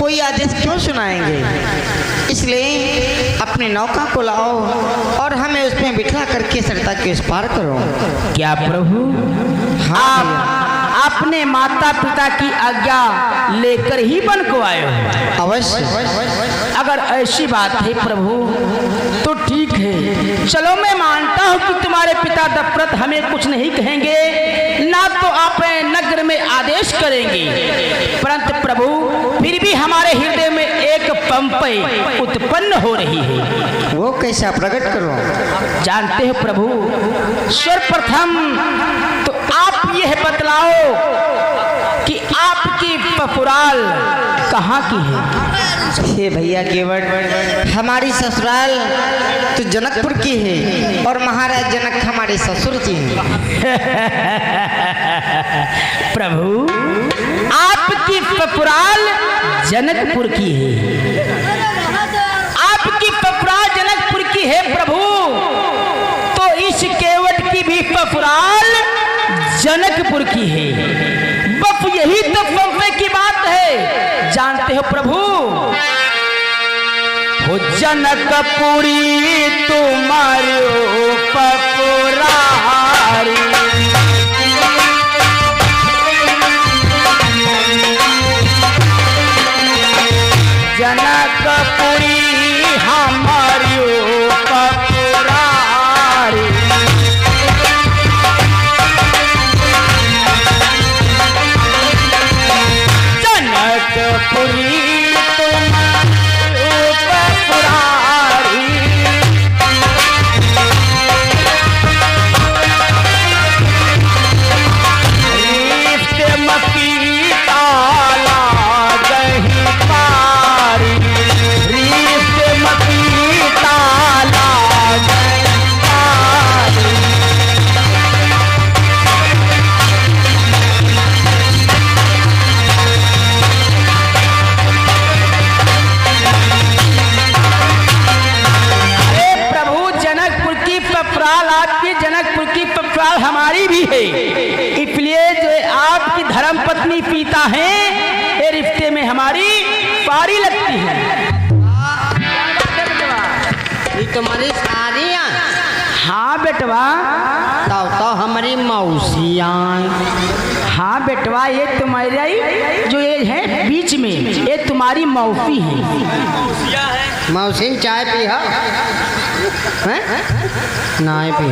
कोई आदेश क्यों सुनाएंगे? इसलिए अपनी नौका को लाओ और हमें उसमें बिठा करके सरता के उस पार करो। क्या प्रभु? हाँ, अपने माता पिता की आज्ञा लेकर ही बन को आए हो? अवश्य। अगर ऐसी बात है प्रभु तो ठीक है, चलो मैं मानता हूँ कि तुम्हारे पिता दशरथ हमें कुछ नहीं कहेंगे, ना तो आप नगर में आदेश करेंगे, परंतु प्रभु फिर भी हमारे हृदय में एक पंपई उत्पन्न हो रही है। वो कैसा? प्रकट करो। जानते हो प्रभु, सर्वप्रथम तो आप यह बतलाओ कि आपकी ससुराल कहाँ की है? हे भैया केवट, हमारी ससुराल तो जनकपुर की है और महाराज जनक हमारे ससुर जी हैं। प्रभु आपकी ससुराल जनकपुर की है, आपकी ससुराल जनकपुर की है प्रभु, तो इस केवट की भी ससुराल जनकपुर की है। बस यही तो समझने की बात है। जानते हो प्रभु, हो जनकपुरी तुम्हारी ससुरारी, जनकपुरी हमारी ससुरारी, जनकपुरी तुम्हारी ससुरारी, रिश्ते मकी ताला गही पारी, रिश्ते मकी ताला गही पारी। जनकपुर की ससुराल हमारी भी है, इसलिए जो आपकी धर्म पत्नी पिता हैं, ये रिश्ते में हमारी पारी लगती है। ये तुम्हारी सारियाँ? हाँ बेटवा। तो हमारी मौसियाँ? हाँ बेटवा, ये तुम्हारी जो ये है बीच में, ये तुम्हारी मौसी है। मौसी चाय पी हो? नहीं पी।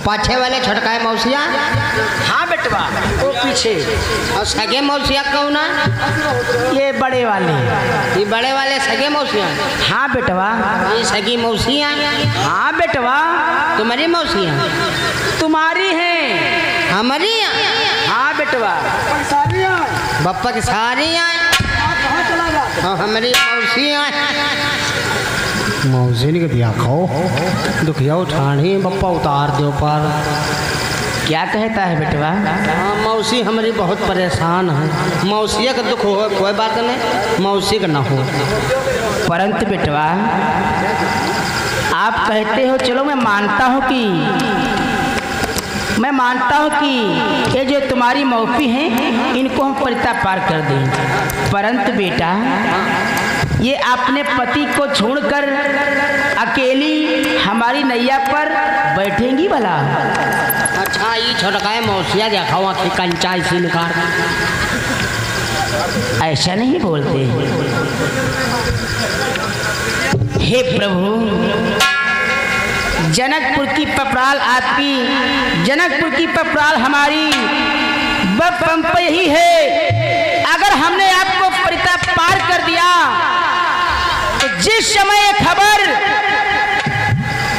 पाछे वाले छटकाए मौसिया? हाँ बेटवा, वो पीछे। और सगे मौसिया कौन है? ये बड़े वाले। ये बड़े वाले सगे मौसिया? हाँ बेटवा। ये सगी मौसिया? हाँ बेटवा। तुम्हारी मौसिया? तुम्हारी हैं। हमारी? हाँ बेटवा। बप्पा की सारी आए और हमारी मौसिया? मौसी ने दिया खाओ दुखिया उठानी बप्पा उतार दो पर। क्या कहता है बेटवा? हाँ, मौसी हमारी बहुत परेशान है। मौसिया का दुख हो कोई बात नहीं, मौसी का ना हो। परंतु बेटवा आप कहते हो, चलो मैं मानता हूँ कि ये जो तुम्हारी मौसी हैं इनको हम परिता पार कर दें, परंतु बेटा ये अपने पति को छोड़कर अकेली हमारी नैया पर बैठेंगी भला? अच्छा, ये छोटकाए मौसिया देखा हुआ कि कंचा इसी निकाल। ऐसा नहीं बोलते। हे प्रभु, जनकपुर की ससुराल आपकी, जनकपुर की ससुराल हमारी, बस पंप यही है। अगर हमने आपको परिता पार कर दिया तो जिस समय ये खबर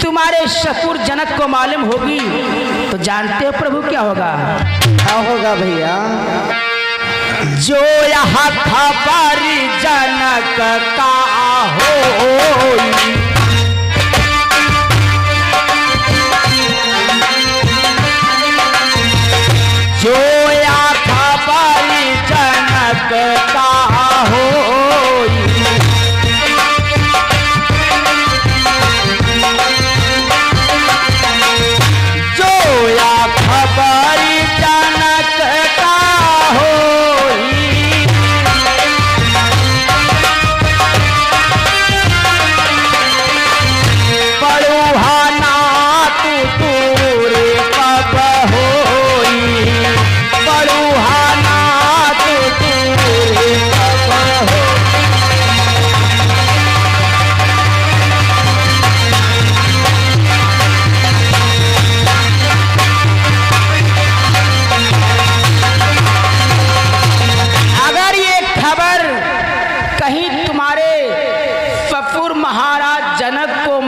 तुम्हारे ससुर जनक को मालूम होगी तो जानते हो प्रभु क्या होगा? क्या होगा भैया? जो यहाँ खबर जनक का हो, जो यहाँ खबर जनक का हो, जो यहाँ खबर जनक का हो,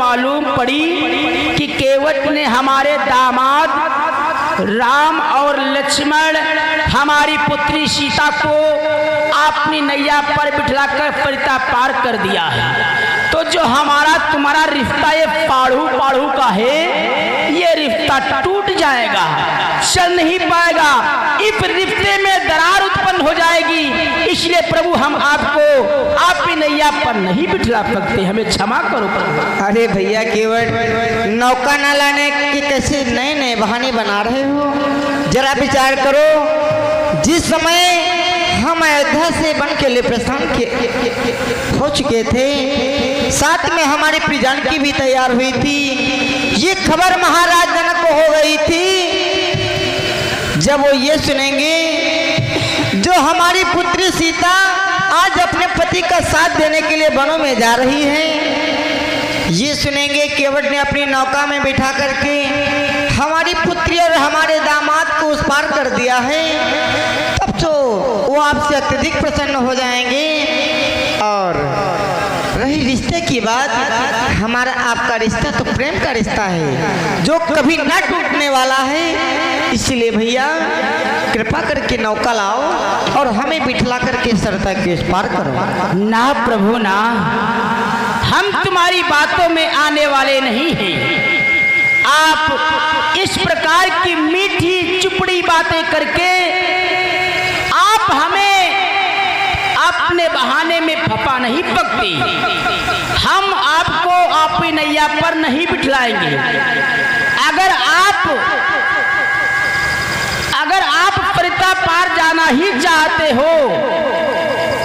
मालूम पड़ी कि केवट ने हमारे दामाद राम और लक्ष्मण हमारी पुत्री सीता को अपनी नैया पर बिठलाकर परिता पार कर दिया है। तो जो हमारा तुम्हारा रिश्ता ये पाढ़ू पाढ़ू का है, ये रिश्ता टूट जाएगा, चल नहीं पाएगा, इस रिश्ते में दरार उत्पन्न हो जाएगी। इसलिए प्रभु हम आपको आपकी नैया पर नहीं बिठला सकते, हमें क्षमा करो प्रभु। अरे भैया केवट नौका न लाने के कैसे नए नए बहाने बना रहे हो, जरा विचार करो। जिस समय हम अयोध्या से बन के लिए प्रस्थान हो चुके थे, साथ में हमारी प्रिजानकी भी तैयार हुई थी, ये खबर महाराज जनक को हो गई थी। जब वो ये सुनेंगे जो हमारी पुत्री सीता आज अपने पति का साथ देने के लिए वनों में जा रही है, ये सुनेंगे केवट ने अपनी नौका में बिठा करके हमारी पुत्री और हमारे दामाद को उस पार कर दिया है, तब तो वो आपसे अत्यधिक प्रसन्न हो जाएंगे। और रही रिश्ते की बात, हमारा आपका रिश्ता तो प्रेम का रिश्ता है जो कभी न टूटने वाला है। इसलिए भैया कृपा करके नौका लाओ और हमें बिठला करके सरता के उस पार करो। ना प्रभु ना, हम तुम्हारी बातों में आने वाले नहीं हैं। आप इस प्रकार की मीठी चुपड़ी बातें करके आप हमें अपने बहाने में फपा नहीं पकते। हम आपको आपकी नैया पर नहीं बिठलाएंगे। अगर आप परिता पार जाना ही चाहते हो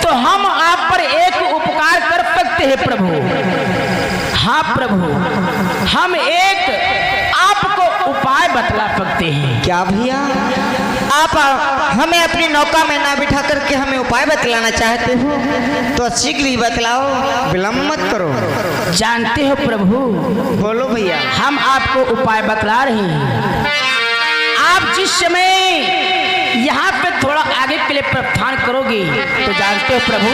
तो हम आप पर एक उपकार कर सकते हैं प्रभु। हाँ प्रभु, हम एक आपको उपाय बतला सकते हैं। क्या भैया आप हमें अपनी नौका में ना बिठा करके हमें उपाय बतलाना चाहते हो तो शीघ्र ही बतलाओ, विलंब मत करो। जानते हो प्रभु, बोलो भैया। हम आपको उपाय बतला रहे हैं। आप जिस समय यहाँ पे थोड़ा आगे के लिए प्रस्थान करोगे तो जानते हो प्रभु,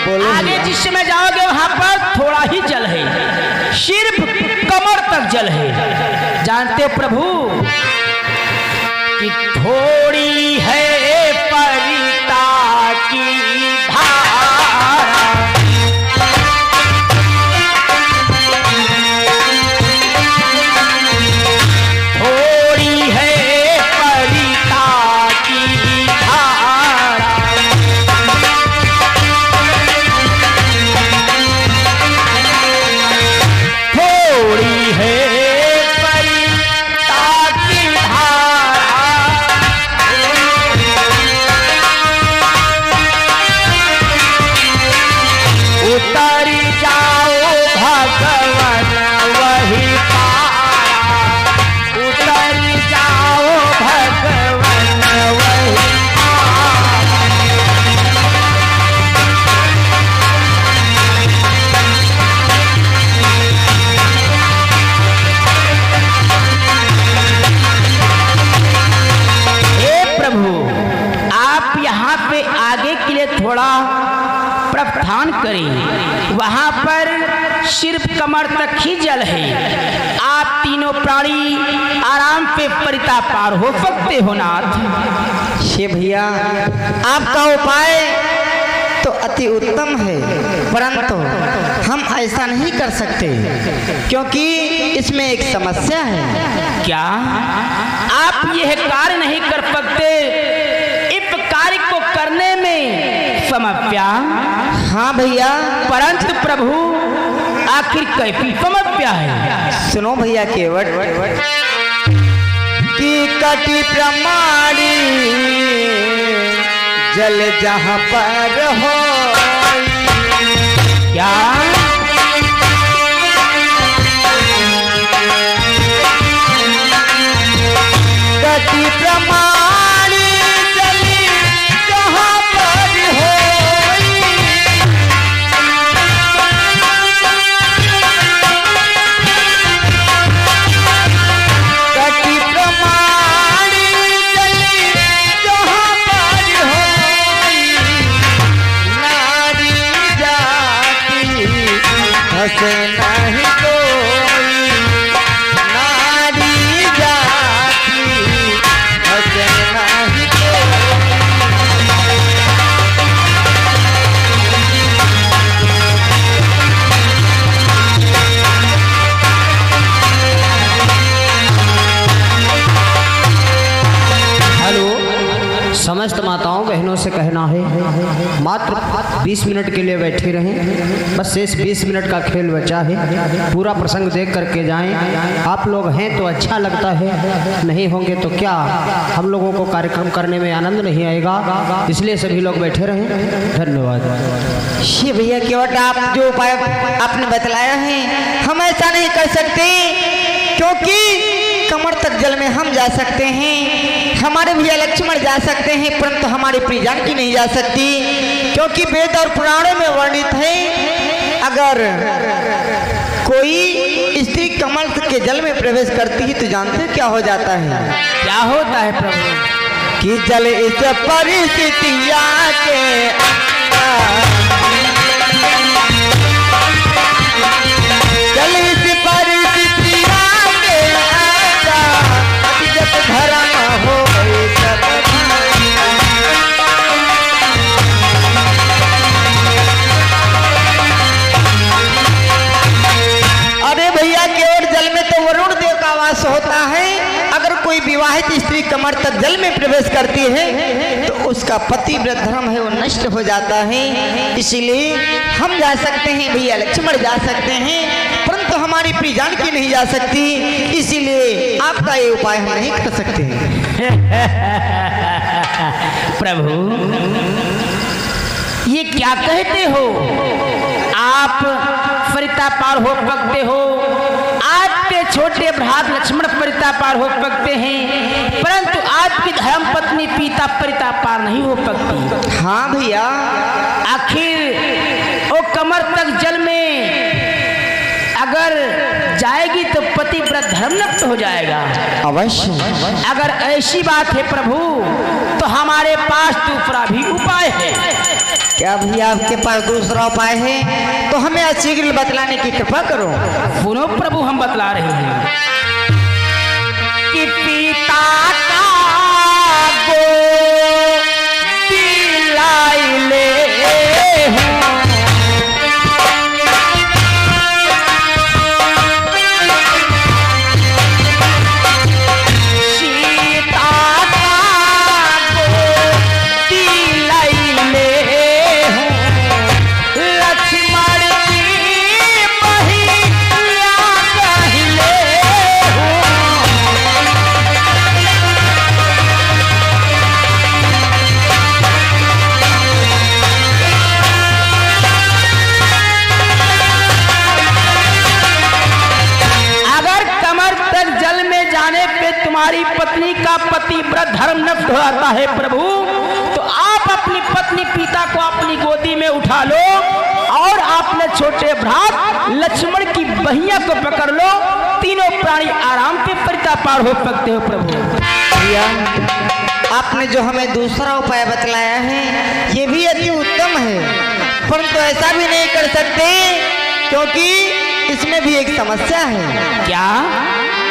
बोलो आगे जिस समय जाओगे वहां पर थोड़ा ही जल है, सिर्फ कमर तक जल है। जानते हो प्रभु कि थोड़ी है परिता की धारा, थोड़ी है परिता की धारा, थोड़ी है परिता की धारा, उतर जाओ भगवान वही पारा, उतर जाओ भगवान वही पारा। हे प्रभु, आप यहाँ पे आगे के लिए थोड़ा प्रस्थान करें, वहां पर सिर्फ कमर तक ही जल है। आप तीनों प्राणी आराम पे परिता पार हो सकते हो नाथ। शे भैया आपका उपाय तो अति उत्तम है, परंतु हम ऐसा नहीं कर सकते क्योंकि इसमें एक समस्या है। क्या आप यह कार्य नहीं कर सकते? इस कार्य को करने में समस्या? हाँ भैया। परंतु प्रभु आखिर कैसी समस्या है? सुनो भैया केवट कि कटी प्रमाणी जल जहाँ पर हो, क्या कटी प्रमाणी जल जहाँ पर हो, कटी प्रमाणी जल जहाँ पर हो, नारी जाति हंसे नहीं तो बहनों से कहना है, मात्र 20 मिनट के लिए बैठे रहें। बस शेष 20 मिनट का खेल बचा है, पूरा प्रसंग देख करके जाएं। आप लोग हैं तो अच्छा लगता है, नहीं होंगे तो क्या, हम लोगों को कार्यक्रम करने में आनंद नहीं आएगा। इसलिए सभी लोग बैठे रहें। धन्यवाद। ये भैया केवट आप जो उपाय आपने बतलाया है हम ऐसा नहीं कर सकते, क्योंकि कमर तक जल में हम जा सकते हैं, हमारे भैया लक्ष्मण जा सकते हैं, परंतु हमारी प्रिय जानकी नहीं जा सकती, क्योंकि वेद और पुराणों में वर्णित है अगर कोई स्त्री कमल के जल में प्रवेश करती है तो जानते हैं क्या हो जाता है? क्या होता है प्रभु? कि जल इस परिस्थितिया के जल इस परिस्थितिया के जब धर्म हो सब अरे भैया केवल जल में तो वरुण देव का वास होता है। अगर कोई विवाहित स्त्री कमर तक जल में प्रवेश करती है तो उसका पतिव्रत धर्म है वो नष्ट हो जाता है। इसीलिए हम जा सकते हैं, भैया लक्ष्मण जा सकते हैं, परंतु हमारी प्रिय जानकी नहीं जा सकती। इसीलिए आपका ये उपाय हम नहीं कर सकते। प्रभु ये क्या कहते हो? आप परिता पार हो सकते हो, आपके छोटे भ्रात लक्ष्मण परिता पार हो सकते हैं, परंतु आपकी धर्म पत्नी पीता परिता पार नहीं हो सकती। हाँ भैया, आखिर वो कमर तक जल में अगर जाएगी तो पतिव्रत धर्म नष्ट हो जाएगा। अवश्य। अगर ऐसी बात है प्रभु तो हमारे पास दूसरा भी उपाय है। क्या भैया आपके पास दूसरा उपाय है? तो हमें शीघ्र बतलाने की कृपा करो। सुनो प्रभु, हम बतला रहे हैं कि पिता का गोदी लाई ले तुम्हारी पत्नी का पतिव्रत धर्म नष्ट हो जाता है प्रभु, तो आप अपनी पत्नी पिता को अपनी गोदी में उठा लो और आपने छोटे भ्रात लक्ष्मण की बहिया को पकड़ लो, तीनों प्राणी आराम से परिता पार हो सकते हो। प्रभु भैया आपने जो हमें दूसरा उपाय बतलाया है ये भी अति उत्तम है, परंतु ऐसा भी नहीं कर सकते क्योंकि इसमें भी एक समस्या है। क्या?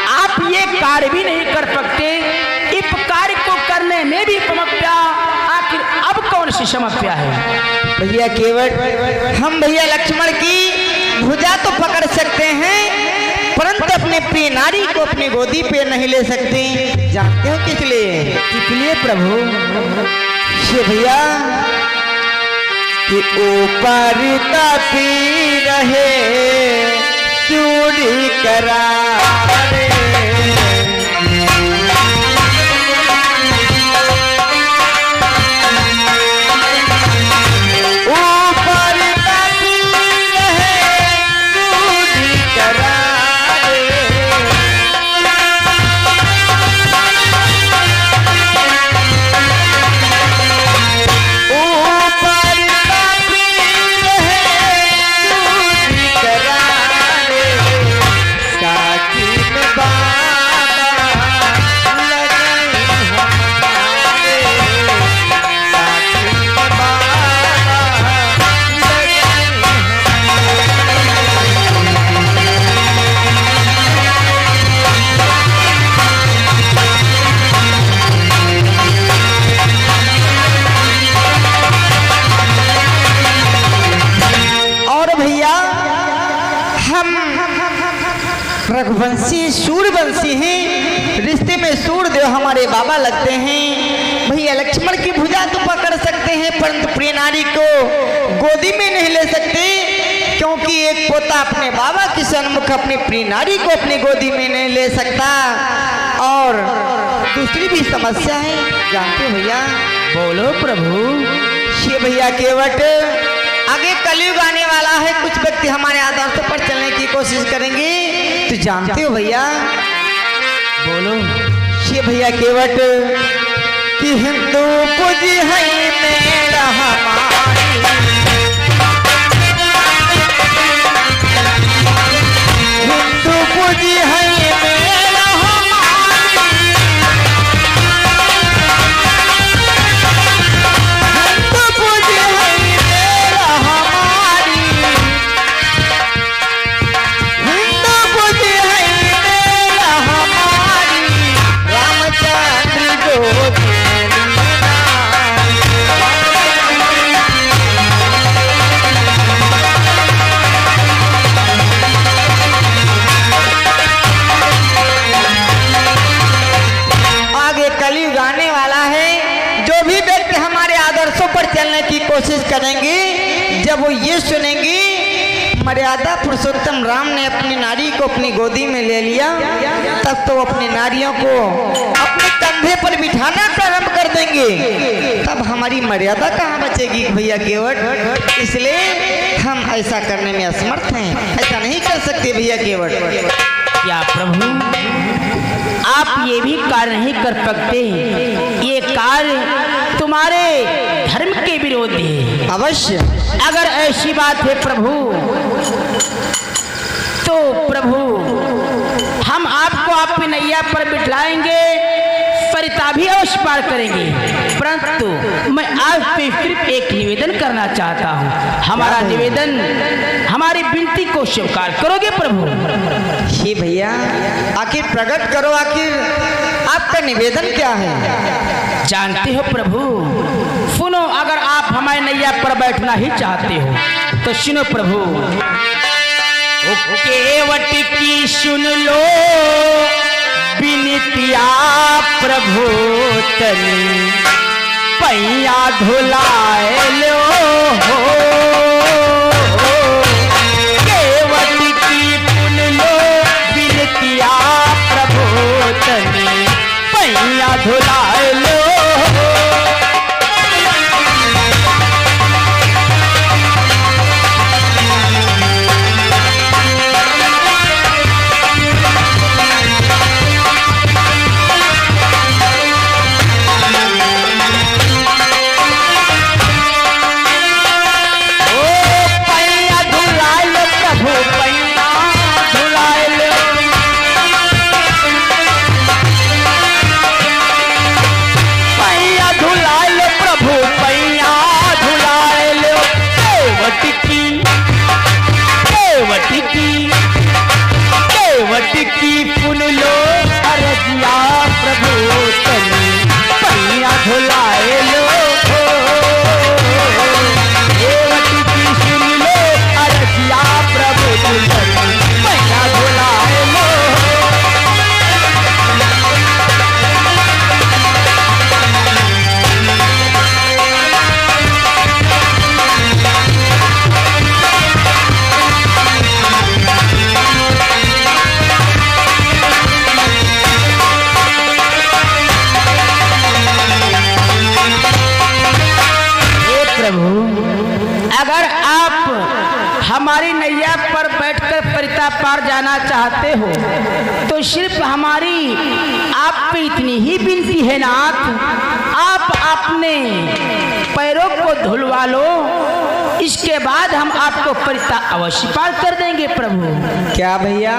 आप ये कार्य भी नहीं कर सकते, इस कार्य को करने में भी समस्या, आखिर अब कौन सी समस्या है? भैया केवल हम भैया लक्ष्मण की भुजा तो पकड़ सकते हैं, परंतु अपने प्रिय नारी को अपनी गोदी पे नहीं ले सकते। जानते हो किस लिए? इसलिए प्रभु भैया कि ऊपर तापी रहे चूड़ी करारे, ऊपर तापी रहे चूड़ी करारे, ऊपर तापी रहे चूड़ी करारे, साकी में बाबा लगाई हमारे, साकी में बाबा लगाई और भैया हम रघुवंशी सूर्यवंशी हैं, रिश्ते में सूर्यदेव हमारे बाबा लगते हैं। भैया लक्ष्मण की भुजा तो पकड़ सकते हैं, परंतु प्रिय नारी को गोदी में नहीं ले सकते, क्योंकि एक पोता अपने बाबा के सन्मुख अपनी प्रिय नारी को अपनी गोदी में नहीं ले सकता। और दूसरी भी समस्या है, जानते हो भैया? बोलो प्रभु। ये भैया केवट आगे कलयुग आने वाला है, कुछ व्यक्ति हमारे आदर्शों पर चलने की कोशिश करेंगे, तो जानते हो भैया? बोलो। ये भैया केवट कि हिंदू पूजी है मेरा हमारी, हिंदू पूजी है मेरा हमारी, हिंदू पूजी है मेरा हमारी, हिंदू पूजी है मेरा हमारी, रामचंद्र जो कलयुग आने वाला है, जो भी व्यक्ति हमारे आदर्शों पर चलने की कोशिश करेंगे, जब वो ये सुनेंगे मर्यादा पुरुषोत्तम राम ने अपनी नारी को अपनी गोदी में ले लिया, तब तो अपनी नारियों को अपने कंधे पर बिठाना प्रारंभ कर देंगे, तब हमारी मर्यादा कहाँ बचेगी भैया केवट? इसलिए हम ऐसा करने में असमर्थ हैं, ऐसा नहीं कर सकते भैया केवट। क्या प्रभु आप ये भी कार्य नहीं कर सकते? ये कार्य तुम्हारे धर्म के विरोधी है। अवश्य। अगर ऐसी बात है प्रभु, तो प्रभु हम आपको आपकी नैया पर बिठलाएंगे, सरिता भी अवश्य पार करेंगे, परंतु मैं आज पे सिर्फ एक निवेदन करना चाहता हूँ। हमारा निवेदन, हमारी विनती को स्वीकार करोगे प्रभु? हे भैया आखिर प्रकट करो, आखिर आपका निवेदन क्या है? जानते हो प्रभु, सुनो, अगर आप हमारे नैया पर बैठना ही चाहते हो तो सुनो प्रभु। केवट की सुन लो बिनतिया प्रभु, तनी पैया धुलाए लो हो, केवट की सुन लो बिनतिया प्रभु, तनी पैया धुलाए लो। हमारी नैया पर बैठकर परिता पार जाना चाहते हो तो सिर्फ हमारी आप पे इतनी ही विनती है नाथ, आप अपने पैरों को धुलवा लो, इसके बाद हम आपको परिता अवश्य पार कर देंगे प्रभु। क्या भैया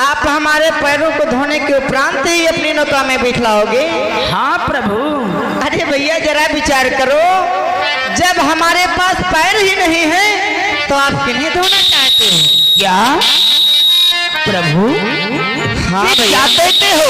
आप हमारे पैरों को धोने के उपरांत ही अपनी नौका में बिठलाओगे? हाँ प्रभु। अरे भैया जरा विचार करो, जब हमारे पास पैर ही नहीं है तो आप किन्हें धोना चाहते हो? क्या प्रभु? हाँ क्या कहते हो?